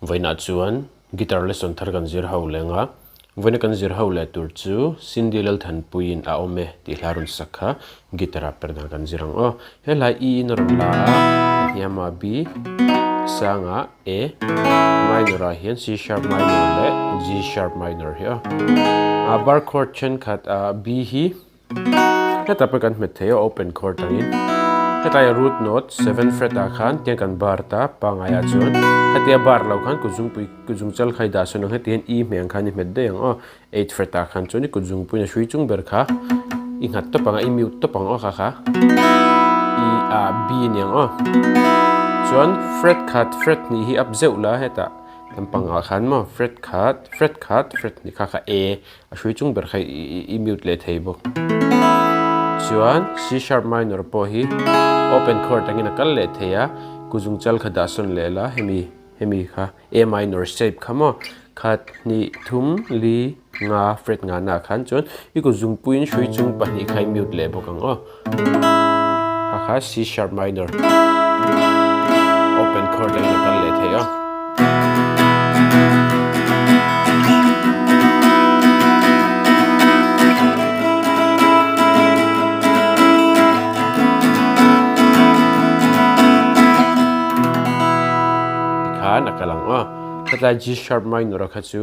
Voina chuan guitar lesson thar kan zir ho lenga voina kan zir ho le tur chu Cindy Lalthanpuii in a ome ti hlarun sakha guitar Perhdan kan zirang o helai e in ron la yama b sanga a minor a hian C sharp minor le G sharp minor hi a bar chord chen khat a b hi heta pa kan hmet thei open chord angin hetai root note 7 fret a khan tiang kan bar ta pangaya chuan hetia bar lo khan kuzung chal khai da sonong hetien e meng khan hmet de ang o 8 fret a khan chuni kuzung pui na shui chung ber kha i ngat to panga i mute to pang o kha e a b niang o chuan fret khat fret ni hi up zeu la heta tampang a khan mo fret khat ni kha a shui chung ber khai i mute le thei bo chuan C sharp minor po hi open chord angin akal le theya kuzung chal kha da son le la hemi kha A minor shape khamo khat ni thum li nga fret nga na khan chon i kuzung puin shui chung pani khai mute le bokang o kha C sharp minor open chord angin akal le theya nakalang o kata G sharp minor kha chu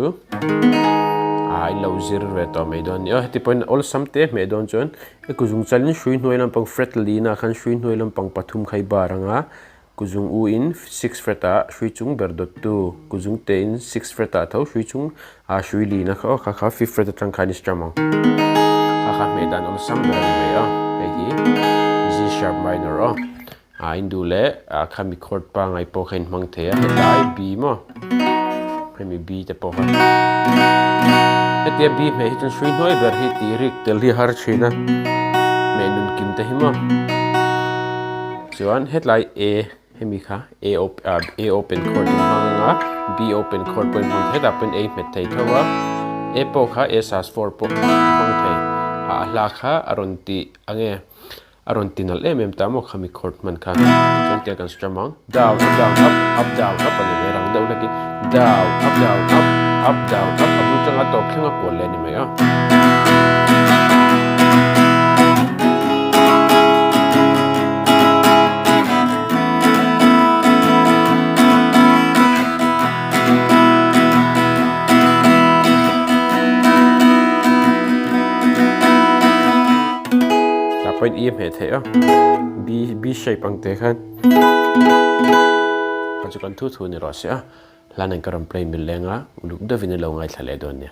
ai lo zir re to me don yo heti point all samte me don chon e kuzung chalin shui hnoi lam pang fret lina khan shui hnoi lam pang pathum khai baranga kuzung u in 6 fret a shui chung ber dot 2 kuzung te in 6 fret a tho shui chung a shui lina kha kha 5 fret tang khani stramang kha me dan all sam ber me yo hi G sharp minor o indu le khami chord pa ngai po khain mang the hetai b mo khami b te po ha hetia b me hitun shui noi ber hi ti rik tel hi har china me nun kim te hi mo chuan hetlai a hemi kha a open chord manga b open chord point mang heta pen a met thei thawa a po kha a sas 4 po mang thei la kha aronti ange aron tinal em tamo khami chord man kha chon tia kan stramang down up down up ani merang dau lagi down up abu tanga to khinga ko le ni me ya point em he the b shape ang te khan ka chu kan thu ni ro sia lan ang karam play mil lenga uluk da vin lo ngai thale don ne